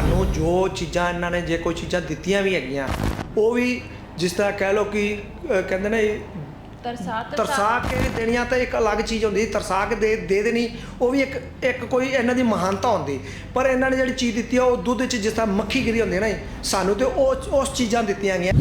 ਸਾਨੂੰ ਜੋ ਚੀਜ਼ਾਂ ਇਹਨਾਂ ਨੇ ਜੇ ਕੋਈ ਚੀਜ਼ਾਂ ਦਿੱਤੀਆਂ ਵੀ ਹੈਗੀਆਂ ਉਹ ਵੀ ਜਿਸ ਤਰ੍ਹਾਂ ਕਹਿ ਲਓ ਕਿ ਕਹਿੰਦੇ ਨੇ ਤਰਸਾ ਕੇ ਦੇਣੀਆਂ ਤਾਂ ਇੱਕ ਅਲੱਗ ਚੀਜ਼ ਹੁੰਦੀ, ਤਰਸਾ ਕੇ ਦੇ ਦੇਣੀ ਉਹ ਵੀ ਇੱਕ ਕੋਈ ਇਹਨਾਂ ਦੀ ਮਹਾਨਤਾ ਹੁੰਦੀ। ਪਰ ਇਹਨਾਂ ਨੇ ਜਿਹੜੀ ਚੀਜ਼ ਦਿੱਤੀ ਆ ਉਹ ਦੁੱਧ 'ਚ ਜਿਸ ਤਰ੍ਹਾਂ ਮੱਖੀ ਗਿਰੀ ਹੁੰਦੀ ਨਾ, ਸਾਨੂੰ ਤੇ ਉਸ ਚੀਜ਼ਾਂ ਦਿੱਤੀਆਂ ਗਈਆਂ।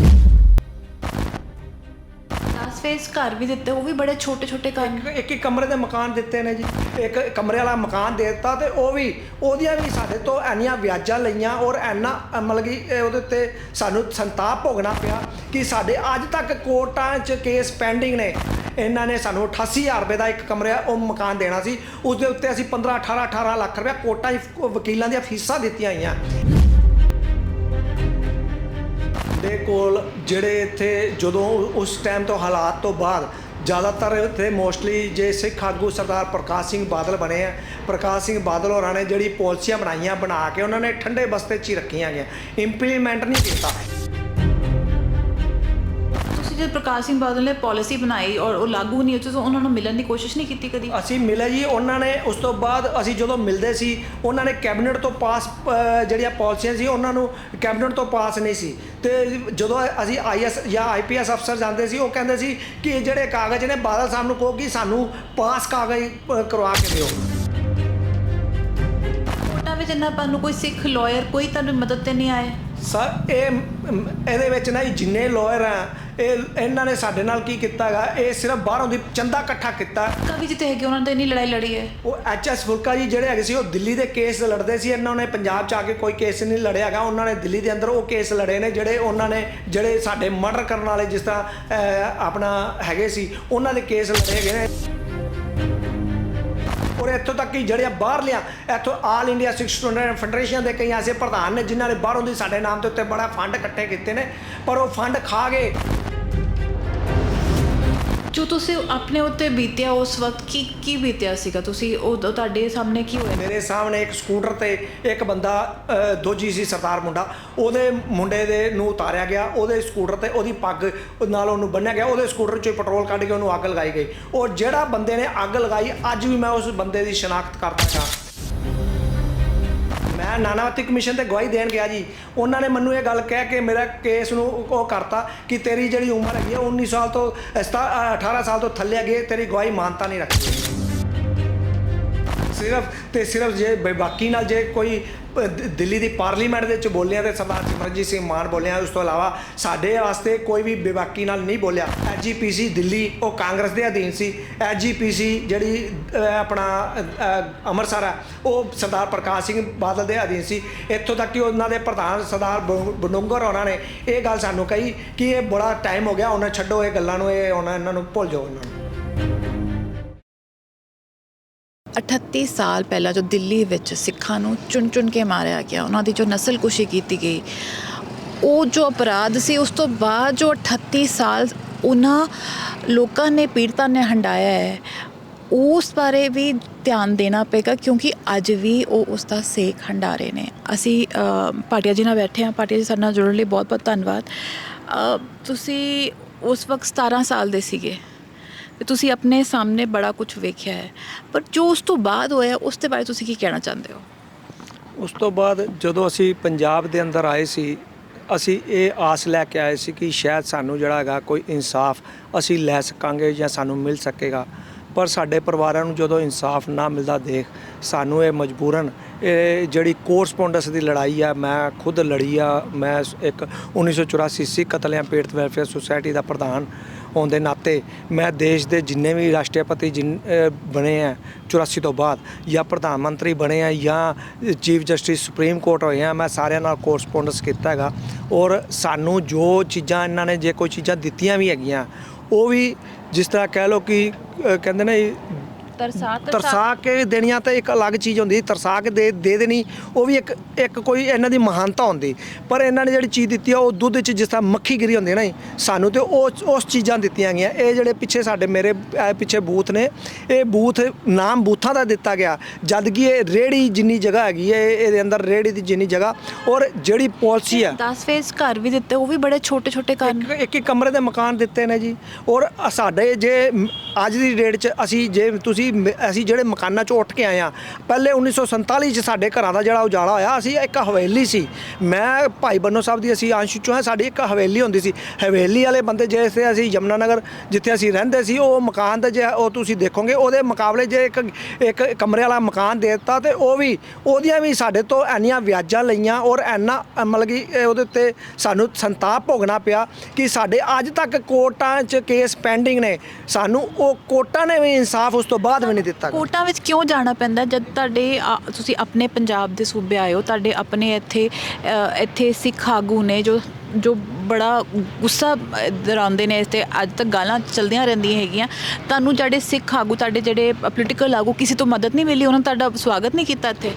10 ਫੇਸ ਘਰ ਵੀ ਦਿੱਤੇ, ਉਹ ਵੀ ਬੜੇ ਛੋਟੇ ਛੋਟੇ ਘਰ, ਇੱਕ ਕਮਰੇ ਦੇ ਮਕਾਨ ਦਿੱਤੇ ਨੇ ਜੀ। ਇੱਕ ਕਮਰੇ ਵਾਲਾ ਮਕਾਨ ਦੇ ਦਿੱਤਾ ਤੇ ਉਹ ਵੀ ਉਹਦੀਆਂ ਵੀ ਸਾਡੇ ਤੋਂ ਇੰਨੀਆਂ ਵਿਆਜਾਂ ਲਈਆਂ ਔਰ ਇੰਨਾ ਮਤਲਬ ਕਿ ਉਹਦੇ ਉੱਤੇ ਸਾਨੂੰ ਸੰਤਾਪ ਭੋਗਣਾ ਪਿਆ ਕਿ ਸਾਡੇ ਅੱਜ ਤੱਕ ਕੋਰਟਾਂ 'ਚ ਕੇਸ ਪੈਂਡਿੰਗ ਨੇ। ਇਹਨਾਂ ਨੇ ਸਾਨੂੰ 88,000 ਰੁਪਏ ਦਾ ਇੱਕ ਕਮਰੇ ਉਹ ਮਕਾਨ ਦੇਣਾ ਸੀ, ਉਸ ਦੇ ਉੱਤੇ ਅਸੀਂ 15-18 ਲੱਖ ਰੁਪਏ ਕੋਰਟਾਂ 'ਚ ਵਕੀਲਾਂ ਦੀਆਂ ਫੀਸਾਂ ਦਿੱਤੀਆਂ ਹੋਈਆਂ। ਦੇ ਕੋਲ ਜਿਹੜੇ ਇੱਥੇ ਜਦੋਂ ਉਸ ਟਾਈਮ ਤੋਂ ਹਾਲਾਤ ਤੋਂ ਬਾਅਦ ਜ਼ਿਆਦਾਤਰ ਇੱਥੇ ਮੋਸਟਲੀ ਜੇ ਸਿੱਖ ਆਗੂ ਸਰਦਾਰ ਪ੍ਰਕਾਸ਼ ਸਿੰਘ ਬਾਦਲ ਬਣੇ ਆ, ਪ੍ਰਕਾਸ਼ ਸਿੰਘ ਬਾਦਲ ਹੋਰਾਂ ਨੇ ਜਿਹੜੀ ਪਾਲਿਸੀਆਂ ਬਣਾਈਆਂ ਬਣਾ ਕੇ ਉਹਨਾਂ ਨੇ ਠੰਡੇ ਬਸਤੇ 'ਚ ਹੀ ਰੱਖੀਆਂ ਗਈਆਂ, ਇੰਪਲੀਮੈਂਟ ਨਹੀਂ ਕੀਤਾ। जब प्रकाश सिंह बादल ने पॉलिसी बनाई और वो लागू नहीं होती तो उन्होंने मिलन की कोशिश नहीं की कभी? ਅਸੀਂ ਮਿਲੇ ਜੀ ਉਹਨਾਂ ਨੇ। ਉਸ ਤੋਂ ਬਾਅਦ ਅਸੀਂ ਜਦੋਂ ਮਿਲਦੇ ਸੀ ਉਹਨਾਂ ਨੇ ਕੈਬਨਿਟ ਤੋਂ ਪਾਸ ਜਿਹੜੀਆਂ ਪਾਲਿਸੀਆਂ ਸੀ ਉਹਨਾਂ ਨੂੰ ਕੈਬਨਿਟ ਤੋਂ ਪਾਸ ਨਹੀਂ ਸੀ। ਤੇ ਜਦੋਂ ਅਸੀਂ IAS ਜਾਂ IPS ਅਫਸਰ ਜਾਂਦੇ ਸੀ ਉਹ ਕਹਿੰਦੇ ਸੀ ਕਿ ਜਿਹੜੇ ਕਾਗਜ਼ ਨੇ ਬਾਦਲ ਸਾਹਿਬ ਨੂੰ ਕਹੋ ਕਿ ਸਾਨੂੰ ਪਾਸ ਕਾਗਜ਼ ਕਰਵਾ ਕੇ ਦਿਓ। ਕੋਰਟਾਂ ਵਿੱਚ ਇੰਨਾ ਤੁਹਾਨੂੰ ਕੋਈ ਸਿੱਖ ਲਾਇਰ ਕੋਈ ਤੁਹਾਨੂੰ ਮਦਦ ਤੇ ਨਹੀਂ ਆਏ? ਸਰ ਇਹਦੇ ਵਿੱਚ ਨਾ ਜਿੰਨੇ ਲਾਇਰ ਆ ਇਹਨਾਂ ਨੇ ਸਾਡੇ ਨਾਲ ਕੀ ਕੀਤਾ ਹੈਗਾ, ਇਹ ਸਿਰਫ ਬਾਹਰੋਂ ਦੀ ਚੰਦਾ ਇਕੱਠਾ ਕੀਤਾ। ਕਵੀ ਜਿੱਥੇ ਹੈਗੇ ਉਹਨਾਂ ਨੇ ਇੰਨੀ ਲੜਾਈ ਲੜੀ ਹੈ। ਉਹ HS ਫੁਲਕਾ ਜੀ ਜਿਹੜੇ ਹੈਗੇ ਸੀ ਉਹ ਦਿੱਲੀ ਦੇ ਕੇਸ ਲੜਦੇ ਸੀ, ਇਹਨਾਂ ਨੇ ਪੰਜਾਬ 'ਚ ਆ ਕੇ ਕੋਈ ਕੇਸ ਨਹੀਂ ਲੜਿਆ ਹੈਗਾ। ਉਹਨਾਂ ਨੇ ਦਿੱਲੀ ਦੇ ਅੰਦਰ ਉਹ ਕੇਸ ਲੜੇ ਨੇ ਜਿਹੜੇ ਉਹਨਾਂ ਨੇ ਜਿਹੜੇ ਸਾਡੇ ਮਰਡਰ ਕਰਨ ਵਾਲੇ ਜਿਸ ਤਰ੍ਹਾਂ ਆਪਣਾ ਹੈਗੇ ਸੀ ਉਹਨਾਂ ਦੇ ਕੇਸ ਲੜੇ ਹੈਗੇ ਨੇ। ਔਰ ਇੱਥੋਂ ਤੱਕ ਕਿ ਜਿਹੜੇ ਬਾਹਰਲਿਆਂ ਇੱਥੋਂ ਆਲ ਇੰਡੀਆ ਸਿੱਖ ਸਟੂਡੈਂਟ ਫੈਡਰੇਸ਼ਨ ਦੇ ਕਈ ਐਸੇ ਪ੍ਰਧਾਨ ਨੇ ਜਿਨ੍ਹਾਂ ਨੇ ਬਾਹਰੋਂ ਦੀ ਸਾਡੇ ਨਾਮ ਦੇ ਉੱਤੇ ਬੜਾ ਫੰਡ ਇਕੱਠੇ ਕੀਤੇ ਨੇ, ਪਰ ਉਹ ਫੰਡ ਖਾ ਗਏ। ਜੋ ਤੁਸੀਂ ਆਪਣੇ ਉੱਤੇ ਬੀਤਿਆ ਉਸ ਵਕਤ ਕੀ ਬੀਤਿਆ ਸੀਗਾ? ਤੁਸੀਂ ਉਹ ਤੁਹਾਡੇ ਸਾਹਮਣੇ ਕੀ ਹੋਇਆ? ਮੇਰੇ ਸਾਹਮਣੇ ਇੱਕ ਸਕੂਟਰ ਤੇ ਇੱਕ ਬੰਦਾ ਦੋਜੀ ਸੀ ਸਰਦਾਰ ਮੁੰਡਾ, ਉਹਦੇ ਮੁੰਡੇ ਦੇ ਨੂੰ ਉਤਾਰਿਆ ਗਿਆ, ਉਹਦੇ ਸਕੂਟਰ ਤੇ ਉਹਦੀ ਪੱਗ ਨਾਲ ਉਹਨੂੰ ਬੰਨਿਆ ਗਿਆ, ਉਹਦੇ ਸਕੂਟਰ 'ਚੋਂ ਪੈਟਰੋਲ ਕੱਢ ਕੇ ਉਹਨੂੰ ਅੱਗ ਲਗਾਈ ਗਈ। ਔਰ ਜਿਹੜਾ ਬੰਦੇ ਨੇ ਅੱਗ ਲਗਾਈ ਅੱਜ ਵੀ ਮੈਂ ਉਸ ਬੰਦੇ ਦੀ ਸ਼ਨਾਖਤ ਕਰਦਾ ਹਾਂ। ਮੈਂ ਨਾਨਾਵਤੀ ਕਮਿਸ਼ਨ ਤੇ ਗਵਾਹੀ ਦੇਣ ਗਿਆ ਜੀ, ਉਹਨਾਂ ਨੇ ਮੈਨੂੰ ਇਹ ਗੱਲ ਕਹਿ ਕੇ ਮੇਰਾ ਕੇਸ ਨੂੰ ਉਹ ਕਰਤਾ ਕਿ ਤੇਰੀ ਜਿਹੜੀ ਉਮਰ ਹੈਗੀ ਹੈ 19 ਸਾਲ ਤੋਂ 18 ਸਾਲ ਤੋਂ ਥੱਲੇ ਹੈਗੀ, ਤੇਰੀ ਗਵਾਹੀ ਮਾਨਤਾ ਨਹੀਂ ਰੱਖਦੀ। ਸਿਰਫ ਜੇ ਬਾਕੀ ਨਾਲ ਜੇ ਕੋਈ ਦਿੱਲੀ ਦੀ ਪਾਰਲੀਮੈਂਟ ਦੇ ਵਿੱਚ ਬੋਲਿਆ ਤੇ ਸਰਦਾਰ ਸਿਮਰਨਜੀਤ ਸਿੰਘ ਮਾਨ ਬੋਲਿਆ, ਉਸ ਤੋਂ ਇਲਾਵਾ ਸਾਡੇ ਵਾਸਤੇ ਕੋਈ ਵੀ ਬੇਬਾਕੀ ਨਾਲ ਨਹੀਂ ਬੋਲਿਆ। SGPC ਦਿੱਲੀ ਉਹ ਕਾਂਗਰਸ ਦੇ ਅਧੀਨ ਸੀ, SGPC ਜਿਹੜੀ ਆਪਣਾ ਅੰਮ੍ਰਿਤਸਰ ਹੈ ਉਹ ਸਰਦਾਰ ਪ੍ਰਕਾਸ਼ ਸਿੰਘ ਬਾਦਲ ਦੇ ਅਧੀਨ ਸੀ। ਇੱਥੋਂ ਤੱਕ ਕਿ ਉਹਨਾਂ ਦੇ ਪ੍ਰਧਾਨ ਸਰਦਾਰ ਬਡੂੰਗਰ ਉਹਨਾਂ ਨੇ ਇਹ ਗੱਲ ਸਾਨੂੰ ਕਹੀ ਕਿ ਇਹ ਬੜਾ ਟਾਈਮ ਹੋ ਗਿਆ, ਉਹਨਾਂ ਛੱਡੋ ਇਹ ਗੱਲਾਂ ਨੂੰ, ਇਹ ਇਹਨਾਂ ਨੂੰ ਭੁੱਲ ਜਾਓ। ਇਹਨਾਂ ਨੂੰ 38 ਸਾਲ ਪਹਿਲਾਂ ਜੋ ਦਿੱਲੀ ਵਿੱਚ ਸਿੱਖਾਂ ਨੂੰ ਚੁਣ ਕੇ ਮਾਰਿਆ ਗਿਆ, ਉਹਨਾਂ ਦੀ ਜੋ ਨਸਲਕੁਸ਼ੀ ਕੀਤੀ ਗਈ, ਉਹ ਜੋ ਅਪਰਾਧ ਸੀ, ਉਸ ਤੋਂ ਬਾਅਦ ਜੋ 38 ਸਾਲ ਉਹਨਾਂ ਲੋਕਾਂ ਨੇ ਪੀੜਤਾਂ ਨੇ ਹੰਡਾਇਆ ਹੈ, ਉਸ ਬਾਰੇ ਵੀ ਧਿਆਨ ਦੇਣਾ ਪਏਗਾ ਕਿਉਂਕਿ ਅੱਜ ਵੀ ਉਹ ਉਸ ਦਾ ਸੇਕ ਹੰਡਾ ਰਹੇ ਨੇ। ਅਸੀਂ ਭਾਟੀਆ ਜੀ ਨਾਲ ਬੈਠੇ ਹਾਂ। ਭਾਟੀਆ ਜੀ ਸਾਡੇ ਨਾਲ ਜੁੜਨ ਲਈ ਬਹੁਤ ਬਹੁਤ ਧੰਨਵਾਦ। ਤੁਸੀਂ ਉਸ ਵਕਤ 17 ਸਾਲ ਦੇ ਸੀਗੇ, ਤੁਸੀਂ ਆਪਣੇ ਸਾਹਮਣੇ ਬੜਾ ਕੁਝ ਵੇਖਿਆ ਹੈ, ਪਰ ਜੋ ਉਸ ਤੋਂ ਬਾਅਦ ਹੋਇਆ ਉਸ ਦੇ ਬਾਰੇ ਤੁਸੀਂ ਕੀ ਕਹਿਣਾ ਚਾਹੁੰਦੇ ਹੋ? ਉਸ ਤੋਂ ਬਾਅਦ ਜਦੋਂ ਅਸੀਂ ਪੰਜਾਬ ਦੇ ਅੰਦਰ ਆਏ ਸੀ, ਅਸੀਂ ਇਹ ਆਸ ਲੈ ਕੇ ਆਏ ਸੀ ਕਿ ਸ਼ਾਇਦ ਸਾਨੂੰ ਜਿਹੜਾ ਹੈਗਾ ਕੋਈ ਇਨਸਾਫ ਅਸੀਂ ਲੈ ਸਕਾਂਗੇ ਜਾਂ ਸਾਨੂੰ ਮਿਲ ਸਕੇਗਾ। ਪਰ ਸਾਡੇ ਪਰਿਵਾਰਾਂ ਨੂੰ ਜਦੋਂ ਇਨਸਾਫ ਨਾ ਮਿਲਦਾ ਦੇਖ ਸਾਨੂੰ ਇਹ ਮਜਬੂਰਨ ਇਹ ਜਿਹੜੀ ਕੋਰਸਪੋਂਡੈਂਸ ਦੀ ਲੜਾਈ ਆ ਮੈਂ ਖੁਦ ਲੜੀ ਆ। ਮੈਂ ਇੱਕ 1984 ਸਿੱਖ ਕਤਲਿਆਂ ਪੀੜਤ ਵੈਲਫੇਅਰ ਸੁਸਾਇਟੀ ਦਾ ਪ੍ਰਧਾਨ ਹੋਣ ਦੇ ਨਾਤੇ ਮੈਂ ਦੇਸ਼ ਦੇ ਜਿੰਨੇ ਵੀ ਰਾਸ਼ਟਰਪਤੀ ਬਣੇ ਆ 84 ਤੋਂ ਬਾਅਦ ਜਾਂ ਪ੍ਰਧਾਨ ਮੰਤਰੀ ਬਣੇ ਆ ਜਾਂ ਚੀਫ ਜਸਟਿਸ ਸੁਪਰੀਮ ਕੋਰਟ ਹੋਏ ਆ, ਮੈਂ ਸਾਰਿਆਂ ਨਾਲ ਕੋਰਸਪੋਂਡੈਂਸ ਕੀਤਾ ਹੈਗਾ। ਔਰ ਸਾਨੂੰ ਜੋ ਚੀਜ਼ਾਂ ਇਹਨਾਂ ਨੇ ਜੇ ਕੋਈ ਚੀਜ਼ਾਂ ਦਿੱਤੀਆਂ ਵੀ ਹੈਗੀਆਂ ਉਹ ਵੀ ਜਿਸ ਤਰ੍ਹਾਂ ਕਹਿ ਲਓ ਕਿ ਕਹਿੰਦੇ ਨੇ ਤਰਸਾ ਕੇ ਦੇਣੀਆਂ ਤਾਂ ਇੱਕ ਅਲੱਗ ਚੀਜ਼ ਹੁੰਦੀ, ਤਰਸਾ ਕੇ ਦੇ ਦੇਣੀ ਉਹ ਵੀ ਇੱਕ ਕੋਈ ਇਹਨਾਂ ਦੀ ਮਹਾਨਤਾ ਹੁੰਦੀ। ਪਰ ਇਹਨਾਂ ਨੇ ਜਿਹੜੀ ਚੀਜ਼ ਦਿੱਤੀ ਆ ਉਹ ਦੁੱਧ 'ਚ ਜਿਸ ਤਰ੍ਹਾਂ ਮੱਖੀ ਗਿਰੀ ਹੁੰਦੀ ਨਾ, ਸਾਨੂੰ ਤੇ ਉਸ ਚੀਜ਼ਾਂ ਦਿੱਤੀਆਂ ਗਈਆਂ। ਇਹ ਜਿਹੜੇ ਪਿੱਛੇ ਸਾਡੇ ਮੇਰੇ ਪਿੱਛੇ ਬੂਥ ਨੇ, ਇਹ ਬੂਥ ਨਾਮ ਬੂਥਾਂ ਦਾ ਦਿੱਤਾ ਗਿਆ, ਜਦ ਕਿ ਇਹ ਰੇਹੜੀ ਜਿੰਨੀ ਜਗ੍ਹਾ ਹੈਗੀ ਹੈ, ਇਹਦੇ ਅੰਦਰ ਰੇਹੜੀ ਦੀ ਜਿੰਨੀ ਜਗ੍ਹਾ। ਔਰ ਜਿਹੜੀ ਪਾਲਿਸੀ ਆ 10 ਫੇਸ ਘਰ ਵੀ ਦਿੱਤੇ, ਉਹ ਵੀ ਬੜੇ ਛੋਟੇ ਛੋਟੇ ਘਰ, ਇੱਕ ਕਮਰੇ ਦੇ ਮਕਾਨ ਦਿੱਤੇ ਨੇ ਜੀ। ਔਰ ਸਾਡੇ ਜੇ ਅੱਜ ਦੀ ਡੇਟ 'ਚ ਅਸੀਂ ਜੇ ਤੁਸੀਂ ਅਸੀਂ ਜਿਹੜੇ ਮਕਾਨਾਂ 'ਚੋਂ ਉੱਠ ਕੇ ਆਏ ਹਾਂ, ਪਹਿਲੇ 1947 'ਚ ਸਾਡੇ ਘਰਾਂ ਦਾ ਜਿਹੜਾ ਉਜਾੜਾ ਹੋਇਆ, ਅਸੀਂ ਇੱਕ ਹਵੇਲੀ ਸੀ, ਮੈਂ ਭਾਈ ਬੰਨੋ ਸਾਹਿਬ ਦੀ ਅਸੀਂ ਅੰਸ਼ 'ਚੋਂ ਹਾਂ, ਸਾਡੀ ਇੱਕ ਹਵੇਲੀ ਹੁੰਦੀ ਸੀ। ਹਵੇਲੀ ਵਾਲੇ ਬੰਦੇ ਜਿੱਥੇ ਅਸੀਂ ਯਮੁਨਾ ਨਗਰ ਜਿੱਥੇ ਅਸੀਂ ਰਹਿੰਦੇ ਸੀ, ਉਹ ਮਕਾਨ ਤੇ ਜੇ ਉਹ ਤੁਸੀਂ ਦੇਖੋਗੇ ਉਹਦੇ ਮੁਕਾਬਲੇ ਜੇ ਇੱਕ ਕਮਰੇ ਵਾਲਾ ਮਕਾਨ ਦੇ ਦਿੱਤਾ, ਤੇ ਉਹ ਵੀ ਉਹਦੀਆਂ ਵੀ ਸਾਡੇ ਤੋਂ ਇੰਨੀਆਂ ਵਿਆਜਾਂ ਲਈਆਂ ਔਰ ਇੰਨਾ ਮਤਲਬ ਕਿ ਉਹਦੇ ਉੱਤੇ ਸਾਨੂੰ ਸੰਤਾਪ ਭੋਗਣਾ ਪਿਆ ਕਿ ਸਾਡੇ ਅੱਜ ਤੱਕ ਕੋਰਟਾਂ 'ਚ ਕੇਸ ਪੈਂਡਿੰਗ ਨੇ। ਸਾਨੂੰ ਉਹ ਕੋਰਟਾਂ ਨੇ ਵੀ ਇਨਸਾਫ ਉਸ ਤੋਂ ਬਾਅਦ ਵੀ ਨਹੀਂ ਦਿੱਤਾ। ਕੋਰਟਾਂ ਵਿੱਚ ਕਿਉਂ ਜਾਣਾ ਪੈਂਦਾ ਜਦ ਤੁਹਾਡੇ ਤੁਸੀਂ ਆਪਣੇ ਪੰਜਾਬ ਦੇ ਸੂਬੇ ਆਏ ਹੋ, ਤੁਹਾਡੇ ਆਪਣੇ ਇੱਥੇ ਸਿੱਖ ਆਗੂ ਨੇ ਜੋ ਬੜਾ ਗੁੱਸਾ ਦਰਾਉਂਦੇ ਨੇ, ਤੇ ਅੱਜ ਤੱਕ ਗਾਲਾਂ ਚਲਦੀਆਂ ਰਹਿੰਦੀਆਂ ਹੈਗੀਆਂ। ਤੁਹਾਨੂੰ ਜਿਹੜੇ ਸਿੱਖ ਆਗੂ, ਤੁਹਾਡੇ ਜਿਹੜੇ ਪੋਲੀਟੀਕਲ ਆਗੂ, ਕਿਸੇ ਤੋਂ ਮਦਦ ਨਹੀਂ ਮਿਲੀ, ਉਹਨਾਂ ਨੇ ਤੁਹਾਡਾ ਸਵਾਗਤ ਨਹੀਂ ਕੀਤਾ ਇੱਥੇ?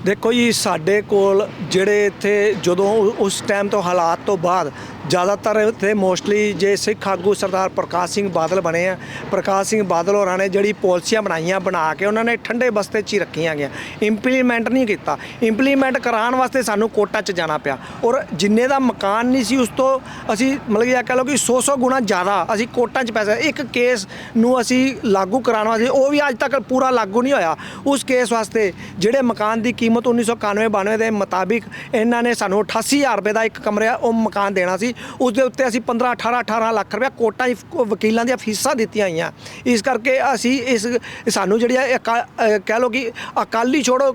ਦੇਖੋ ਜੀ, ਸਾਡੇ ਕੋਲ ਜਿਹੜੇ ਇੱਥੇ ਜਦੋਂ ਉਸ ਟਾਈਮ ਤੋਂ ਹਾਲਾਤ ਤੋਂ ਬਾਅਦ ਜ਼ਿਆਦਾਤਰ ਇੱਥੇ ਮੋਸਟਲੀ ਜੇ ਸਿੱਖ ਆਗੂ ਸਰਦਾਰ ਪ੍ਰਕਾਸ਼ ਸਿੰਘ ਬਾਦਲ ਬਣੇ ਆ, ਪ੍ਰਕਾਸ਼ ਸਿੰਘ ਬਾਦਲ ਹੋਰਾਂ ਨੇ ਜਿਹੜੀ ਪਾਲਿਸੀਆਂ ਬਣਾ ਕੇ ਉਹਨਾਂ ਨੇ ਠੰਡੇ ਬਸਤੇ 'ਚ ਹੀ ਰੱਖੀਆਂ ਗਈਆਂ, ਇੰਪਲੀਮੈਂਟ ਨਹੀਂ ਕੀਤਾ। ਇੰਪਲੀਮੈਂਟ ਕਰਾਉਣ ਵਾਸਤੇ ਸਾਨੂੰ ਕੋਰਟਾਂ 'ਚ ਜਾਣਾ ਪਿਆ, ਔਰ ਜਿੰਨੇ ਦਾ ਮਕਾਨ ਨਹੀਂ ਸੀ ਉਸ ਤੋਂ ਅਸੀਂ ਮਤਲਬ ਕਿ ਇਹ ਕਹਿ ਲਓ ਕਿ 100 ਗੁਣਾ ਜ਼ਿਆਦਾ ਅਸੀਂ ਕੋਰਟਾਂ 'ਚ ਪੈਸਾ, ਇੱਕ ਕੇਸ ਨੂੰ ਅਸੀਂ ਲਾਗੂ ਕਰਾਉਣ ਵਾਸਤੇ, ਉਹ ਵੀ ਅੱਜ ਤੱਕ ਪੂਰਾ ਲਾਗੂ ਨਹੀਂ ਹੋਇਆ। ਉਸ ਕੇਸ ਵਾਸਤੇ ਜਿਹੜੇ ਮਕਾਨ ਦੀ ਕੀਮਤ 1991-92 ਦੇ ਮੁਤਾਬਿਕ ਇਹਨਾਂ ਨੇ ਸਾਨੂੰ 88,000 ਰੁਪਏ ਦਾ ਇੱਕ ਕਮਰਾ ਉਹ ਮਕਾਨ ਦੇਣਾ ਸੀ, ਉਸ ਦੇ ਉੱਤੇ ਅਸੀਂ 15-18 ਲੱਖ ਰੁਪਏ ਕੋਰਟਾਂ 'ਚ ਵਕੀਲਾਂ ਦੀਆਂ ਫੀਸਾਂ ਦਿੱਤੀਆਂ ਹੋਈਆਂ। ਇਸ ਕਰਕੇ ਅਸੀਂ ਸਾਨੂੰ ਜਿਹੜੀ ਕਹਿ ਲਓ ਕਿ ਅਕਾਲੀ ਛੋੜੋ,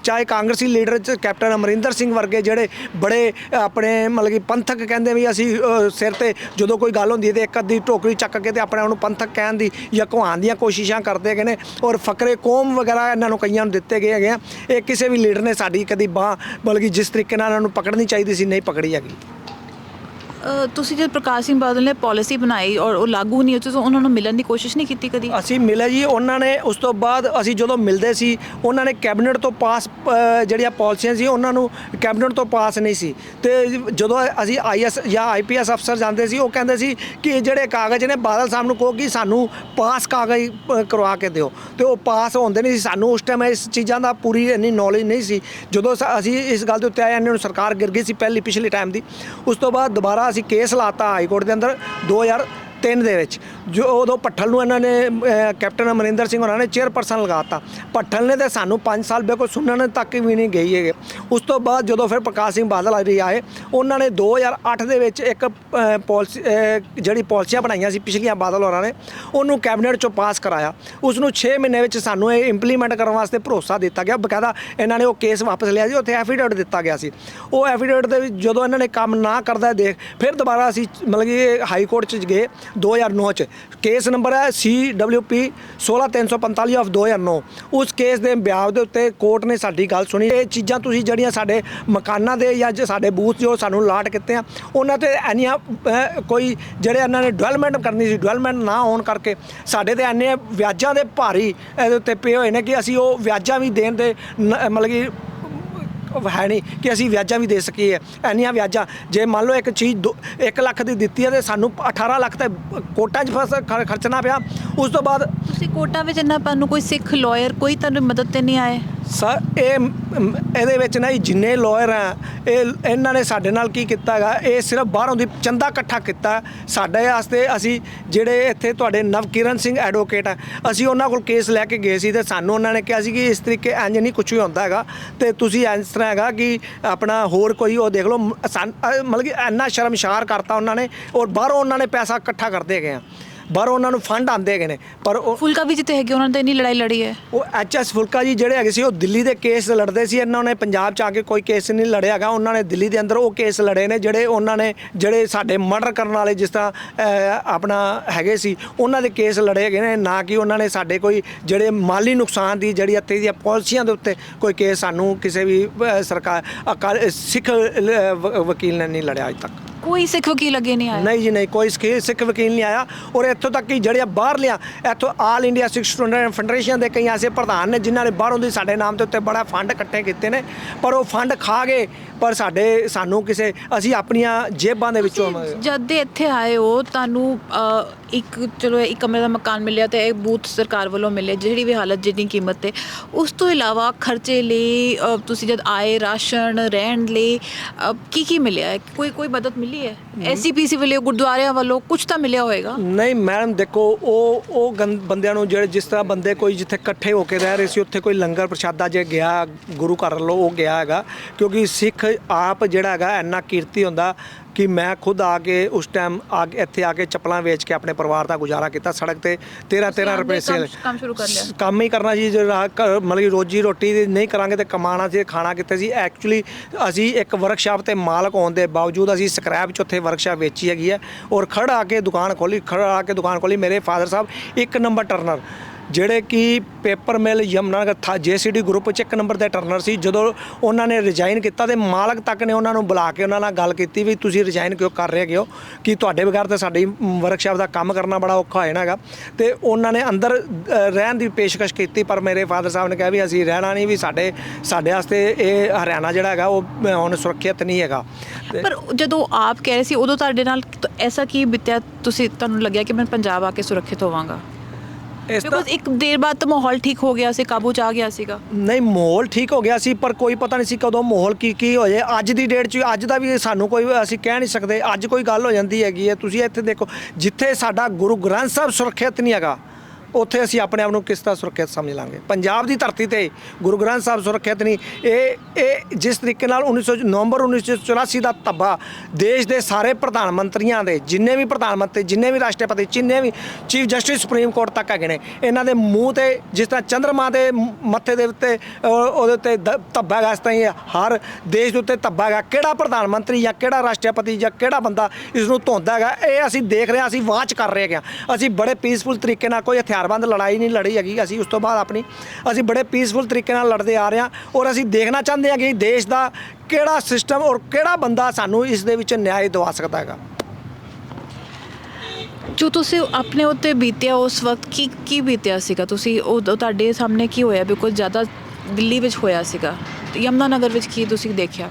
ਚਾਹੇ ਕਾਂਗਰਸੀ ਲੀਡਰ ਕੈਪਟਨ ਅਮਰਿੰਦਰ ਸਿੰਘ ਵਰਗੇ ਜਿਹੜੇ ਬੜੇ ਆਪਣੇ ਮਤਲਬ ਕਿ ਪੰਥਕ ਕਹਿੰਦੇ ਵੀ ਅਸੀਂ ਸਿਰ ਤੇ ਜਦੋਂ ਕੋਈ ਗੱਲ ਹੁੰਦੀ ਹੈ ਤੇ ਇੱਕ ਅੱਧੀ ਟੋਕਰੀ ਚੱਕ ਕੇ ਤੇ ਆਪਣੇ ਉਹਨੂੰ ਪੰਥਕ ਕਹਿਣ ਦੀ ਜਾਂ ਘੁਆਉਣ ਦੀਆਂ ਕੋਸ਼ਿਸ਼ਾਂ ਕਰਦੇ ਹੈਗੇ ਨੇ, ਔਰ ਫਕਰੇ ਕੌਮ ਵਗੈਰਾ ਇਹਨਾਂ ਨੂੰ ਕਈਆਂ ਨੂੰ ਦਿੱਤੇ ਗਏ ਹੈਗੇ ਆ। ਇਹ ਕਿਸੇ ਵੀ ਲੀਡਰ ਨੇ ਸਾਡੀ ਕਦੀ ਬਾਂਹ ਮਤਲਬ ਕਿ ਜਿਸ ਤਰੀਕੇ ਨਾਲ ਇਹਨਾਂ ਨੂੰ ਪਕੜਨੀ ਚਾਹੀਦੀ ਸੀ ਨਹੀਂ ਪਕੜੀ ਹੈਗੀ। ਤੁਸੀਂ ਜਦ ਪ੍ਰਕਾਸ਼ ਸਿੰਘ ਬਾਦਲ ਨੇ ਪਾਲਿਸੀ ਬਣਾਈ ਔਰ ਉਹ ਲਾਗੂ ਨਹੀਂ ਹੋਈ, ਤੁਸੀਂ ਉਹਨਾਂ ਨੂੰ ਮਿਲਣ ਦੀ ਕੋਸ਼ਿਸ਼ ਨਹੀਂ ਕੀਤੀ ਕਦੀ? ਅਸੀਂ ਮਿਲੇ ਜੀ, ਉਹਨਾਂ ਨੇ ਉਸ ਤੋਂ ਬਾਅਦ ਅਸੀਂ ਜਦੋਂ ਮਿਲਦੇ ਸੀ ਉਹਨਾਂ ਨੇ ਕੈਬਨਿਟ ਤੋਂ ਪਾਸ ਜਿਹੜੀਆਂ ਪਾਲਿਸੀਆਂ ਸੀ ਉਹਨਾਂ ਨੂੰ ਕੈਬਨਿਟ ਤੋਂ ਪਾਸ ਨਹੀਂ ਸੀ, ਤੇ ਜਦੋਂ ਅਸੀਂ IAS ਜਾਂ IPS ਅਫਸਰ ਜਾਂਦੇ ਸੀ ਉਹ ਕਹਿੰਦੇ ਸੀ ਕਿ ਜਿਹੜੇ ਕਾਗਜ਼ ਨੇ ਬਾਦਲ ਸਾਹਿਬ ਨੂੰ ਕਹੋ ਕਿ ਸਾਨੂੰ ਪਾਸ ਕਾਗਜ਼ ਕਰਵਾ ਕੇ ਦਿਓ, ਤੇ ਉਹ ਪਾਸ ਹੁੰਦੇ ਨਹੀਂ ਸੀ। ਸਾਨੂੰ ਉਸ ਟਾਈਮ ਇਸ ਚੀਜ਼ਾਂ ਦਾ ਪੂਰੀ ਇੰਨੀ ਨੌਲੇਜ ਨਹੀਂ ਸੀ। ਜਦੋਂ ਅਸੀਂ ਇਸ ਗੱਲ ਦੇ ਉੱਤੇ ਆਏ, ਇਹਨਾਂ ਨੂੰ ਸਰਕਾਰ ਗਿਰ ਗਈ ਸੀ ਪਿਛਲੇ ਟਾਈਮ ਦੀ, ਉਸ ਤੋਂ ਬਾਅਦ ਦੁਬਾਰਾ ਅਸੀਂ ਕੇਸ ਲਾਤਾ ਹਾਈ ਕੋਰਟ ਦੇ ਅੰਦਰ 2003 ਦੇ ਵਿੱਚ, ਜੋ ਉਦੋਂ ਭੱਠਲ ਨੂੰ ਇਹਨਾਂ ਨੇ ਕੈਪਟਨ ਅਮਰਿੰਦਰ ਸਿੰਘ ਹੋਰਾਂ ਨੇ ਚੇਅਰਪਰਸਨ ਲਗਾਤਾ। ਭੱਠਲ ਨੇ ਤਾਂ ਸਾਨੂੰ 5 ਸਾਲ ਬਿਲਕੁਲ ਸੁਣਨ ਤੱਕ ਵੀ ਨਹੀਂ ਗਈ ਹੈਗੇ। ਉਸ ਤੋਂ ਬਾਅਦ ਜਦੋਂ ਫਿਰ ਪ੍ਰਕਾਸ਼ ਸਿੰਘ ਬਾਦਲ ਆਏ, ਉਹਨਾਂ ਨੇ 2008 ਦੇ ਵਿੱਚ ਇੱਕ ਪਾਲਿਸੀ ਜਿਹੜੀ ਪਾਲਿਸੀਆਂ ਬਣਾਈਆਂ ਸੀ ਪਿਛਲੀਆਂ ਬਾਦਲ ਹੋਰਾਂ ਨੇ, ਉਹਨੂੰ ਕੈਬਨਿਟ 'ਚੋਂ ਪਾਸ ਕਰਾਇਆ। ਉਸ ਨੂੰ 6 ਮਹੀਨੇ ਵਿੱਚ ਸਾਨੂੰ ਇਹ ਇੰਪਲੀਮੈਂਟ ਕਰਨ ਵਾਸਤੇ ਭਰੋਸਾ ਦਿੱਤਾ ਗਿਆ। ਬਕਾਇਦਾ ਇਹਨਾਂ ਨੇ ਉਹ ਕੇਸ ਵਾਪਸ ਲਿਆ ਸੀ, ਉੱਥੇ ਐਫੀਡੇਵਿਟ ਦਿੱਤਾ ਗਿਆ ਸੀ। ਉਹ ਐਫੀਡੇਵਿਟ ਦੇ ਵਿੱਚ ਜਦੋਂ ਇਹਨਾਂ ਨੇ ਕੰਮ ਨਾ ਕਰਦਾ ਦੇਖ, ਫਿਰ ਦੁਬਾਰਾ ਅਸੀਂ ਮਤਲਬ ਕਿ ਹਾਈ ਕੋਰਟ 'ਚ ਗਏ 2009 'ਚ। ਕੇਸ ਨੰਬਰ ਹੈ CWP 16345 ਆਫ 2009। ਉਸ ਕੇਸ ਦੇ ਬਿਆਨ ਦੇ ਉੱਤੇ ਕੋਰਟ ਨੇ ਸਾਡੀ ਗੱਲ ਸੁਣੀ। ਇਹ ਚੀਜ਼ਾਂ ਤੁਸੀਂ ਜਿਹੜੀਆਂ ਸਾਡੇ ਮਕਾਨਾਂ ਦੇ ਜਾਂ ਸਾਡੇ ਬੂਥ ਜੋ ਸਾਨੂੰ ਲਾਟ ਕੀਤੇ ਆ, ਉਹਨਾਂ ਤੇ ਇੰਨੀਆਂ ਕੋਈ ਜਿਹੜੇ ਇਹਨਾਂ ਨੇ ਡਿਵੈਲਪਮੈਂਟ ਕਰਨੀ ਸੀ, ਡਿਵੈਲਪਮੈਂਟ ਨਾ ਹੋਣ ਕਰਕੇ ਸਾਡੇ ਤੇ ਇੰਨੇ ਵਿਆਜਾਂ ਦੇ ਭਾਰੀ ਇਹਦੇ ਉੱਤੇ ਪਏ ਹੋਏ ਨੇ ਕਿ ਅਸੀਂ ਉਹ ਵਿਆਜਾਂ ਵੀ ਦੇਣ ਦੇ ਮਤਲਬ ਕਿ ਹੈ ਨਹੀਂ ਕਿ ਅਸੀਂ ਵਿਆਜਾਂ ਵੀ ਦੇ ਸਕੀਏ। ਇੰਨੀਆਂ ਵਿਆਜਾਂ ਜੇ ਮੰਨ ਲਓ ਇੱਕ ਚੀਜ਼ 1 ਲੱਖ ਦੀ ਦਿੱਤੀ ਹੈ ਤੇ ਸਾਨੂੰ 18 ਲੱਖ ਤਾਂ ਕੋਰਟਾਂ 'ਚ ਖਰਚਣਾ ਪਿਆ। ਉਸ ਤੋਂ ਬਾਅਦ ਤੁਸੀਂ ਕੋਰਟਾਂ ਵਿੱਚ ਇੰਨਾ ਤੁਹਾਨੂੰ ਕੋਈ ਸਿੱਖ ਲਾਇਰ ਕੋਈ ਤੁਹਾਨੂੰ ਮਦਦ ਤੇ ਨਹੀਂ ਆਏ? ਸਰ ਇਹਦੇ ਵਿੱਚ ਨਾ ਜਿੰਨੇ ਲਾਇਰ ਆ ਇਹਨਾਂ ਨੇ ਸਾਡੇ ਨਾਲ ਕੀ ਕੀਤਾ ਹੈਗਾ, ਇਹ ਸਿਰਫ ਬਾਹਰੋਂ ਦੀ ਚੰਦਾ ਇਕੱਠਾ ਕੀਤਾ ਸਾਡੇ ਵਾਸਤੇ। ਅਸੀਂ ਜਿਹੜੇ ਇੱਥੇ ਤੁਹਾਡੇ ਨਵਕਿਰਨ ਸਿੰਘ ਐਡਵੋਕੇਟ ਆ, ਅਸੀਂ ਉਹਨਾਂ ਕੋਲ ਕੇਸ ਲੈ ਕੇ ਗਏ ਸੀ ਤੇ ਸਾਨੂੰ ਉਹਨਾਂ ਨੇ ਕਿਹਾ ਸੀ ਕਿ ਇਸ ਤਰੀਕੇ ਇੰਜ ਨਹੀਂ ਕੁਛ ਵੀ ਹੁੰਦਾ ਹੈਗਾ, ਤੇ ਤੁਸੀਂ ਇਸ ਤਰ੍ਹਾਂ ਹੈਗਾ ਕਿ ਆਪਣਾ ਹੋਰ ਕੋਈ ਉਹ ਦੇਖ ਲਓ। ਮਤਲਬ ਕਿ ਇੰਨਾ ਸ਼ਰਮਸ਼ਾਰ ਕਰਤਾ ਉਹਨਾਂ ਨੇ, ਔਰ ਬਾਹਰੋਂ ਉਹਨਾਂ ਨੇ ਪੈਸਾ ਇਕੱਠਾ ਕਰਦੇ ਗਏ ਆ, ਬਾਹਰੋਂ ਉਹਨਾਂ ਨੂੰ ਫੰਡ ਆਉਂਦੇ ਹੈਗੇ ਨੇ। ਪਰ ਉਹ ਫੁਲਕਾ ਵੀ ਜਿੱਤੇ ਹੈਗੇ ਉਹਨਾਂ ਨੇ ਇੰਨੀ ਲੜਾਈ ਲੜੀ ਹੈ। ਉਹ HS ਫੁਲਕਾ ਜੀ ਜਿਹੜੇ ਹੈਗੇ ਸੀ ਉਹ ਦਿੱਲੀ ਦੇ ਕੇਸ ਲੜਦੇ ਸੀ, ਇਹਨਾਂ ਨੇ ਪੰਜਾਬ 'ਚ ਆ ਕੇ ਕੋਈ ਕੇਸ ਨਹੀਂ ਲੜਿਆ ਹੈਗਾ। ਉਹਨਾਂ ਨੇ ਦਿੱਲੀ ਦੇ ਅੰਦਰ ਉਹ ਕੇਸ ਲੜੇ ਨੇ ਜਿਹੜੇ ਉਹਨਾਂ ਨੇ ਜਿਹੜੇ ਸਾਡੇ ਮਰਡਰ ਕਰਨ ਵਾਲੇ ਜਿਸ ਤਰ੍ਹਾਂ ਆਪਣਾ ਹੈਗੇ ਸੀ ਉਹਨਾਂ ਦੇ ਕੇਸ ਲੜੇ ਹੈਗੇ ਨੇ, ਨਾ ਕਿ ਉਹਨਾਂ ਨੇ ਸਾਡੇ ਕੋਈ ਜਿਹੜੇ ਮਾਲੀ ਨੁਕਸਾਨ ਦੀ ਜਿਹੜੀ ਇੱਥੇ ਦੀਆਂ ਪਾਲਿਸੀਆਂ ਦੇ ਉੱਤੇ ਕੋਈ ਕੇਸ ਸਾਨੂੰ ਕਿਸੇ ਵੀ ਸਰਕਾਰ ਸਿੱਖ ਵਕੀਲ ਨੇ ਨਹੀਂ ਲੜਿਆ ਅੱਜ ਤੱਕ। ਕੋਈ ਸਿੱਖ ਵਕੀਲ ਅੱਗੇ ਨਹੀਂ ਆਇਆ? ਨਹੀਂ ਜੀ ਨਹੀਂ, ਕੋਈ ਸਿੱਖ ਵਕੀਲ ਨਹੀਂ ਆਇਆ। ਔਰ ਇੱਥੋਂ ਤੱਕ ਕਿ ਜਿਹੜੇ ਬਾਹਰ ਲਿਆ ਇੱਥੋਂ ਆਲ ਇੰਡੀਆ ਸਿੱਖ ਸਟੂਡੈਂਟ ਫੈਡਰੇਸ਼ਨ ਦੇ ਕਈ ਐਸੇ ਪ੍ਰਧਾਨ ਨੇ ਜਿਨ੍ਹਾਂ ਨੇ ਬਾਹਰੋਂ ਦੀ ਸਾਡੇ ਨਾਮ ਦੇ ਉੱਤੇ ਬੜਾ ਫੰਡ ਇਕੱਠੇ ਕੀਤੇ ਨੇ, ਪਰ ਉਹ ਫੰਡ ਖਾ ਕੇ ਪਰ ਸਾਨੂੰ ਕਿਸੇ ਅਸੀਂ ਆਪਣੀਆਂ ਜੇਬਾਂ ਦੇ ਵਿੱਚੋਂ ਜਦ ਦੇ ਇੱਥੇ ਆਏ ਹੋ ਤੁਹਾਨੂੰ ਇੱਕ ਚਲੋ ਇੱਕ ਕਮਰੇ ਦਾ ਮਕਾਨ ਮਿਲਿਆ ਤੇ ਇਹ ਬੂਥ ਸਰਕਾਰ ਵੱਲੋਂ ਮਿਲੇ ਜਿਹੜੀ ਵੀ ਹਾਲਤ ਜਿੰਨੀ ਕੀਮਤ ਤੇ ਉਸ ਤੋਂ ਇਲਾਵਾ ਖਰਚੇ ਲਈ ਤੁਸੀਂ ਜਦ ਆਏ ਰਾਸ਼ਨ ਰਹਿਣ ਲਈ ਕੀ ਮਿਲਿਆ ਹੈ ਕੋਈ ਮਦਦ ਮਿਲੀ ਹੈ ਐਸਜੀਪੀਸੀ ਵੱਲੋਂ ਗੁਰਦੁਆਰਿਆਂ ਵੱਲੋਂ ਕੁਝ ਤਾਂ ਮਿਲਿਆ ਹੋਏਗਾ? ਨਹੀਂ ਮੈਡਮ ਦੇਖੋ ਉਹ ਬੰਦਿਆਂ ਨੂੰ ਜਿਹੜੇ ਜਿਸ ਤਰ੍ਹਾਂ ਬੰਦੇ ਕੋਈ ਜਿੱਥੇ ਇਕੱਠੇ ਹੋ ਕੇ ਰਹਿ ਰਹੇ ਸੀ ਉੱਥੇ ਕੋਈ ਲੰਗਰ ਪ੍ਰਸ਼ਾਦਾ ਜੇ ਗਿਆ ਗੁਰੂ ਘਰ ਵੱਲੋਂ ਉਹ ਗਿਆ ਹੈਗਾ ਕਿਉਂਕਿ ਸਿੱਖ ਆਪ ਜਿਹੜਾ ਹੈਗਾ ਇੰਨਾ ਕੀਰਤੀ ਹੁੰਦਾ ਕਿ ਮੈਂ ਖੁਦ ਆ ਕੇ ਉਸ ਟਾਈਮ ਇੱਥੇ ਆ ਕੇ ਚੱਪਲਾਂ ਵੇਚ ਕੇ ਆਪਣੇ ਪਰਿਵਾਰ ਦਾ ਗੁਜ਼ਾਰਾ ਕੀਤਾ ਸੜਕ ਤੇ 13 ਰੁਪਏ ਸੇਲ ਕੰਮ ਸ਼ੁਰੂ ਕਰ ਲਿਆ ਕੰਮ ਹੀ ਕਰਨਾ ਸੀ ਮਤਲਬ ਕਿ ਰੋਜੀ ਰੋਟੀ ਨਹੀਂ ਕਰਾਂਗੇ ਤੇ ਕਮਾਣਾ ਸੀ ਖਾਣਾ ਕਿੱਥੇ ਸੀ ਐਕਚੁਅਲੀ ਅਸੀਂ ਇੱਕ ਵਰਕਸ਼ਾਪ ਤੇ ਮਾਲਕ ਹੋਣ ਦੇ ਬਾਵਜੂਦ ਅਸੀਂ ਸਕ੍ਰੈਪ 'ਚ ਉੱਥੇ ਵਰਕਸ਼ਾਪ ਵੇਚੀ ਹੈਗੀ ਹੈ ਔਰ ਖੜਾ ਆ ਕੇ ਦੁਕਾਨ ਖੋਲੀ ਮੇਰੇ ਫਾਦਰ ਸਾਹਿਬ 1 ਨੰਬਰ ਟਰਨਰ ਜਿਹੜੇ ਕਿ paper mill Yamunanagar JCD group 'ਚ 1 ਨੰਬਰ ਦੇ ਟਰਨਰ ਸੀ। ਜਦੋਂ ਉਹਨਾਂ ਨੇ ਰਿਜ਼ਾਈਨ ਕੀਤਾ ਤੇ ਮਾਲਕ ਤੱਕ ਨੇ ਉਹਨਾਂ ਨੂੰ ਬੁਲਾ ਕੇ ਉਹਨਾਂ ਨਾਲ ਗੱਲ ਕੀਤੀ ਵੀ ਤੁਸੀਂ ਰਿਜ਼ਾਈਨ ਕਿਉਂ ਕਰ ਰਹੇ ਹੋ ਕਿ ਤੁਹਾਡੇ ਬਗੈਰ ਤਾਂ ਸਾਡੀ ਵਰਕਸ਼ਾਪ ਦਾ ਕੰਮ ਕਰਨਾ ਬੜਾ ਔਖਾ ਹੋ ਜਾਣਾ ਹੈਗਾ ਤੇ ਉਹਨਾਂ ਨੇ ਅੰਦਰ ਰਹਿਣ ਦੀ ਪੇਸ਼ਕਸ਼ ਕੀਤੀ ਪਰ ਮੇਰੇ ਫਾਦਰ ਸਾਹਿਬ ਨੇ ਕਿਹਾ ਵੀ ਅਸੀਂ ਰਹਿਣਾ ਨਹੀਂ ਵੀ ਸਾਡੇ ਵਾਸਤੇ ਇਹ ਹਰਿਆਣਾ ਜਿਹੜਾ ਹੈਗਾ ਉਹ ਹੁਣ ਸੁਰੱਖਿਅਤ ਨਹੀਂ ਹੈਗਾ। ਪਰ ਜਦੋਂ ਆਪ ਕਹਿ ਰਹੇ ਸੀ ਉਦੋਂ ਤੁਹਾਡੇ ਨਾਲ ਐਸਾ ਕੀ ਬੀਤਿਆ ਤੁਹਾਨੂੰ ਲੱਗਿਆ ਕਿ ਮੈਂ ਪੰਜਾਬ ਆ ਕੇ ਸੁਰੱਖਿਅਤ ਹੋਵਾਂਗਾ? ਬਿਕੋਜ਼ ਇੱਕ ਦੇਰ ਬਾਅਦ ਤਾਂ ਮਾਹੌਲ ਠੀਕ ਹੋ ਗਿਆ ਸੀ ਕਾਬੂ 'ਚ ਆ ਗਿਆ ਸੀਗਾ। ਨਹੀਂ ਮਾਹੌਲ ਠੀਕ ਹੋ ਗਿਆ ਸੀ ਪਰ ਕੋਈ ਪਤਾ ਨਹੀਂ ਸੀ ਕਦੋਂ ਮਾਹੌਲ ਕੀ ਹੋ ਜਾਏ। ਅੱਜ ਦੀ ਡੇਟ 'ਚ ਅੱਜ ਦਾ ਵੀ ਸਾਨੂੰ ਕੋਈ ਅਸੀਂ ਕਹਿ ਨਹੀਂ ਸਕਦੇ ਅੱਜ ਕੋਈ ਗੱਲ ਹੋ ਜਾਂਦੀ ਹੈਗੀ ਹੈ। ਤੁਸੀਂ ਇੱਥੇ ਦੇਖੋ ਜਿੱਥੇ ਸਾਡਾ ਗੁਰੂ ਗ੍ਰੰਥ ਸਾਹਿਬ ਸੁਰੱਖਿਅਤ ਨਹੀਂ ਹੈਗਾ ਉੱਥੇ ਅਸੀਂ ਆਪਣੇ ਆਪ ਨੂੰ ਕਿਸ ਤਰ੍ਹਾਂ ਸੁਰੱਖਿਅਤ ਸਮਝ ਲਾਂਗੇ। ਪੰਜਾਬ ਦੀ ਧਰਤੀ ਤੇ ਗੁਰੂ ਗ੍ਰੰਥ ਸਾਹਿਬ ਸੁਰੱਖਿਅਤ ਨਹੀਂ। ਇਹ ਜਿਸ ਤਰੀਕੇ ਨਾਲ ਨਵੰਬਰ 1984 ਦਾ ਧੱਬਾ ਦੇਸ਼ ਦੇ ਸਾਰੇ ਪ੍ਰਧਾਨ ਮੰਤਰੀਆਂ ਦੇ ਜਿੰਨੇ ਵੀ ਪ੍ਰਧਾਨ ਮੰਤਰੀ ਜਿੰਨੇ ਵੀ ਰਾਸ਼ਟਰਪਤੀ ਜਿੰਨੇ ਵੀ ਚੀਫ ਜਸਟਿਸ ਸੁਪਰੀਮ ਕੋਰਟ ਤੱਕ ਹੈਗੇ ਨੇ ਇਹਨਾਂ ਦੇ ਮੂੰਹ ਤੇ ਜਿਸ ਤਰ੍ਹਾਂ ਚੰਦਰਮਾ ਦੇ ਮੱਥੇ ਦੇ ਉੱਤੇ ਉਹਦੇ ਉੱਤੇ ਧੱਬਾ ਹੈਗਾ ਇਸ ਤਰ੍ਹਾਂ ਹੀ ਹਰ ਦੇਸ਼ ਦੇ ਉੱਤੇ ਧੱਬਾ ਹੈਗਾ। ਕਿਹੜਾ ਪ੍ਰਧਾਨ ਮੰਤਰੀ ਜਾਂ ਕਿਹੜਾ ਰਾਸ਼ਟਰਪਤੀ ਜਾਂ ਕਿਹੜਾ ਬੰਦਾ ਇਸ ਨੂੰ ਧੋਂਦਾ ਹੈਗਾ ਇਹ ਅਸੀਂ ਦੇਖ ਰਹੇ ਹਾਂ ਅਸੀਂ ਵਾਚ ਕਰ ਰਹੇ ਹਾਂ। ਅਸੀਂ ਬੜੇ ਪੀਸਫੁਲ ਤਰੀਕੇ ਨਾਲ ਕੋਈ ਹਥਿਆਰਬੰਦ ਲੜਾਈ ਨਹੀਂ ਲੜੀ ਹੈਗੀ ਅਸੀਂ ਉਸ ਤੋਂ ਬਾਅਦ ਅਸੀਂ ਬੜੇ ਪੀਸਫੁਲ ਤਰੀਕੇ ਨਾਲ ਲੜਦੇ ਆ ਰਹੇ ਹਾਂ ਔਰ ਅਸੀਂ ਦੇਖਣਾ ਚਾਹੁੰਦੇ ਹਾਂ ਕਿ ਦੇਸ਼ ਦਾ ਕਿਹੜਾ ਸਿਸਟਮ ਔਰ ਕਿਹੜਾ ਬੰਦਾ ਸਾਨੂੰ ਇਸ ਦੇ ਵਿੱਚ ਨਿਆਂ ਦਿਵਾ ਸਕਦਾ ਹੈਗਾ। ਜੋ ਤੁਸੀਂ ਆਪਣੇ ਉੱਤੇ ਬੀਤਿਆ ਉਸ ਵਕਤ ਕੀ ਬੀਤਿਆ ਸੀਗਾ ਤੁਸੀਂ ਉਹ ਤੁਹਾਡੇ ਸਾਹਮਣੇ ਕੀ ਹੋਇਆ? ਬਿਕੋਜ਼ ਜ਼ਿਆਦਾ ਦਿੱਲੀ ਵਿੱਚ ਹੋਇਆ ਸੀਗਾ ਯਮੁਨਾ ਨਗਰ ਵਿੱਚ ਕੀ ਤੁਸੀਂ ਦੇਖਿਆ?